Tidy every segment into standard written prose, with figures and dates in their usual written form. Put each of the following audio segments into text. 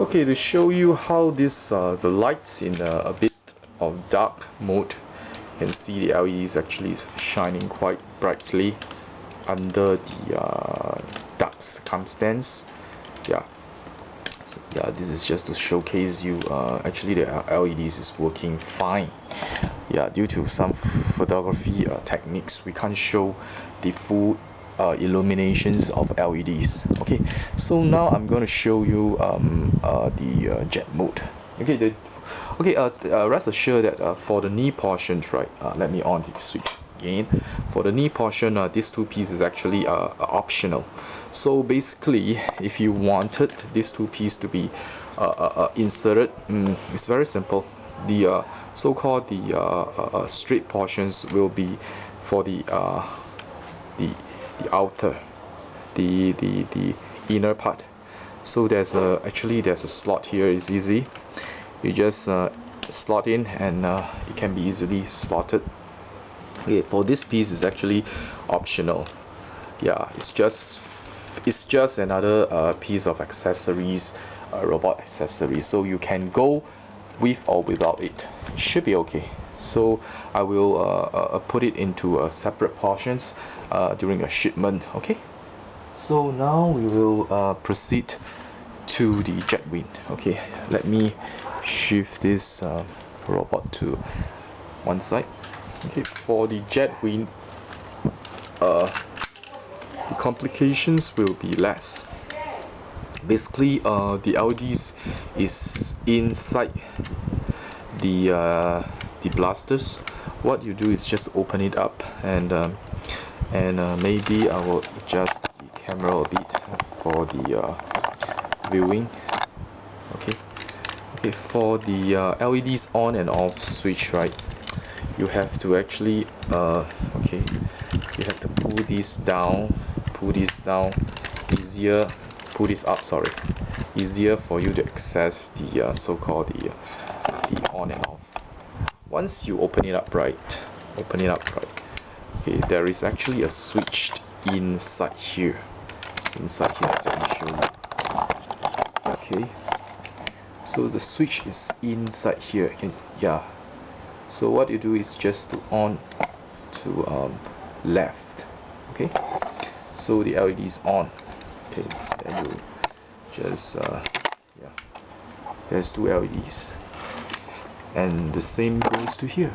Okay, to show you how this the lights in a bit of dark mode, you can see the LEDs actually is shining quite brightly under the dark circumstance. Yeah, so, yeah, this is just to showcase you actually the LEDs is working fine. Yeah, due to some photography techniques, we can't show the full illuminations of LEDs. Okay, so now I'm going to show you the jet mode. Rest assured that for the knee portions, right, let me on the switch again. For the knee portion, these two pieces is actually optional. So basically, if you wanted these two pieces to be inserted, it's very simple. The so-called the straight portions will be for the outer, the inner part. So there's a slot here. It's easy. You just slot in and it can be easily slotted. Okay, for this piece is actually optional. Yeah, it's just another piece of accessories, robot accessory. So you can go with or without it. It should be okay. So I will put it into separate portions during a shipment. Okay, so now we will proceed to the jet wing. Okay, let me shift this robot to one side. Okay, for the jet wing, the complications will be less. Basically, the LEDs is inside the blasters. What you do is just open it up and maybe I will adjust the camera a bit for the viewing. Okay, for the LEDs on and off switch, right, you have to actually you have to pull this down, easier, pull this up, sorry, easier for you to access the so-called the on and off. Once you open it up right, okay, there is actually a switch inside here. Let me show you. Okay, so the switch is inside here. Yeah, so what you do is just to on to left. Okay, so the LED is on. Okay, then you just yeah, there's two LEDs, and the same goes to here.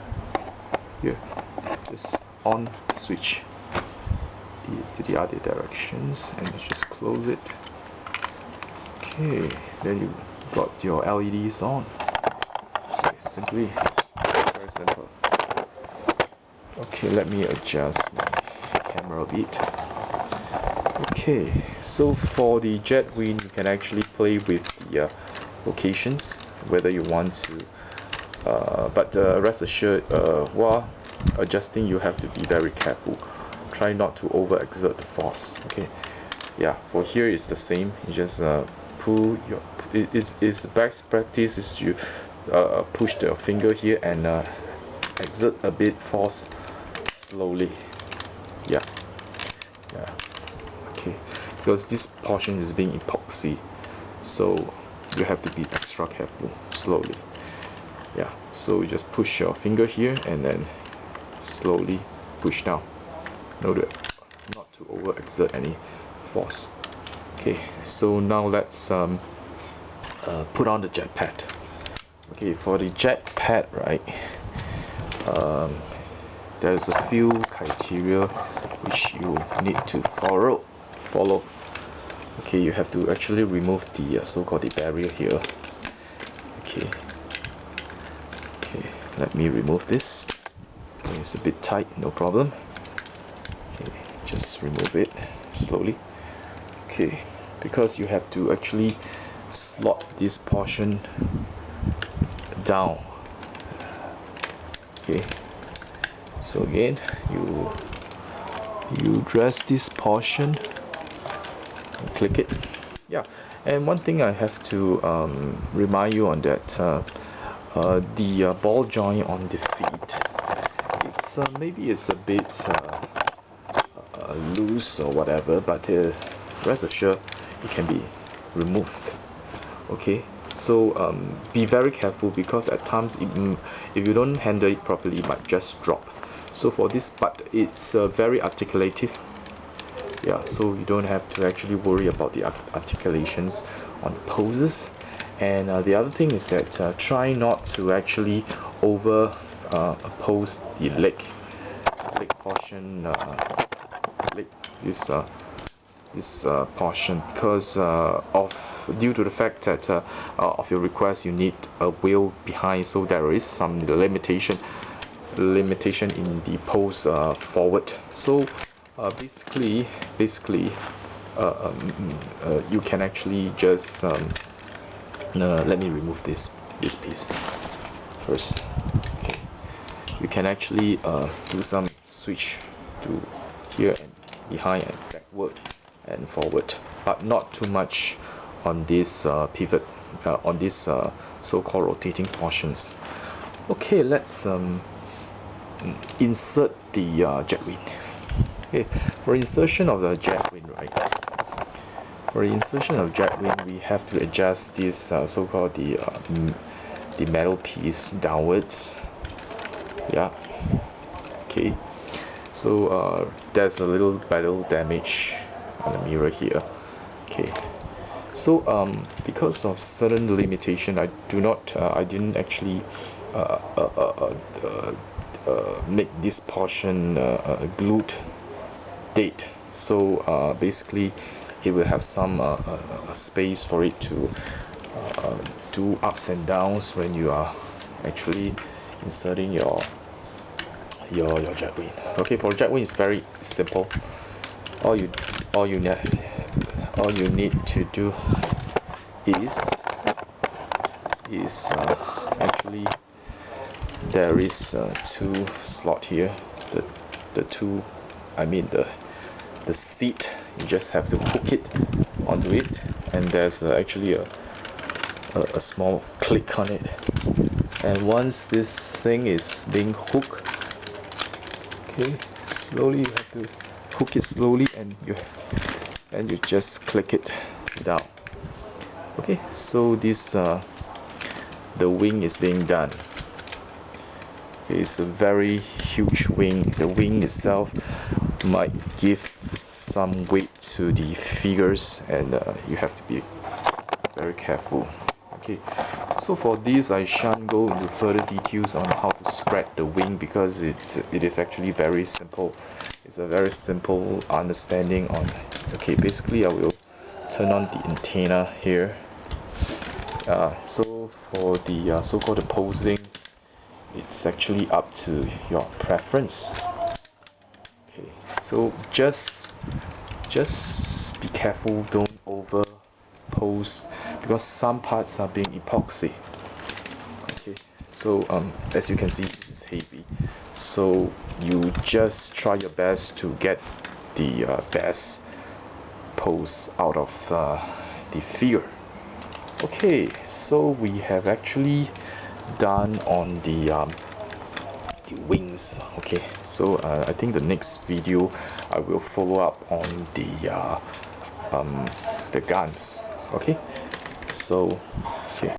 Just on the switch to the other directions and just close it. Okay, then you got your LEDs on. Okay, very simple. Okay, let me adjust my camera a bit. Okay, so for the jet wing, you can actually play with the locations, whether you want to, but rest assured, while adjusting, you have to be very careful. Try not to overexert the force. Okay, yeah, for here it's the same. You just pull your. It's best practice is to push the finger here and exert a bit force slowly. Yeah. Okay, because this portion is being epoxy, so you have to be extra careful. Slowly. Yeah, so you just push your finger here and then slowly push down. Note not to overexert any force. Okay, so now let's put on the jet pad. Okay, for the jet pad, right, there's a few criteria which you need to follow. Okay, you have to actually remove the so-called the barrier here. Okay, let me remove this. Okay, it's a bit tight, no problem. Okay, just remove it slowly. Okay, because you have to actually slot this portion down. Okay, so again, you dress this portion and click it. Yeah, and one thing I have to remind you on that, the ball joint on the feet, it's maybe it's a bit loose or whatever, but rest assured it can be removed. Okay, So be very careful, because at times if you don't handle it properly, it might just drop. So for this, but it's very articulative. Yeah, so you don't have to actually worry about the articulations on poses. And the other thing is that try not to actually over pose the leg portion, this portion, because due to the fact that of your request, you need a wheel behind, so there is some limitation in the pose forward. So basically you can actually just let me remove this piece first. Okay, you can actually do some switch to here and behind and backward and forward, but not too much on this pivot, on this so-called rotating portions. Okay, let's insert the jet wing. Okay, for insertion of the jet wing, right? For insertion of jet wing, we have to adjust this so-called the metal piece downwards. Yeah. Okay. So there's a little battle damage on the mirror here. Okay. So because of certain limitation, I didn't actually make this portion glued dead. So basically it will have some space for it to do ups and downs when you are actually inserting your jet wing. Okay, for jet wing it's very simple. All you need to do is actually there is two slot here. The seat, you just have to hook it onto it, and there's actually a small click on it. And once this thing is being hooked, okay, slowly you have to hook it slowly, and you just click it down. Okay, so this the wing is being done. Okay, it's a very huge wing. The wing itself might give some weight to the figures, and you have to be very careful. Okay, so for this I shan't go into further details on how to spread the wing, because it is actually very simple. It's a very simple understanding on. Okay, basically I will turn on the antenna here. So for the so-called posing, it's actually up to your preference. Okay, so just be careful, don't over pose, because some parts are being epoxy. Okay, so as you can see, this is heavy, so you just try your best to get the best pose out of the figure. Okay, so we have actually done on the wings. Okay, so I think the next video I will follow up on the guns. Okay, so okay.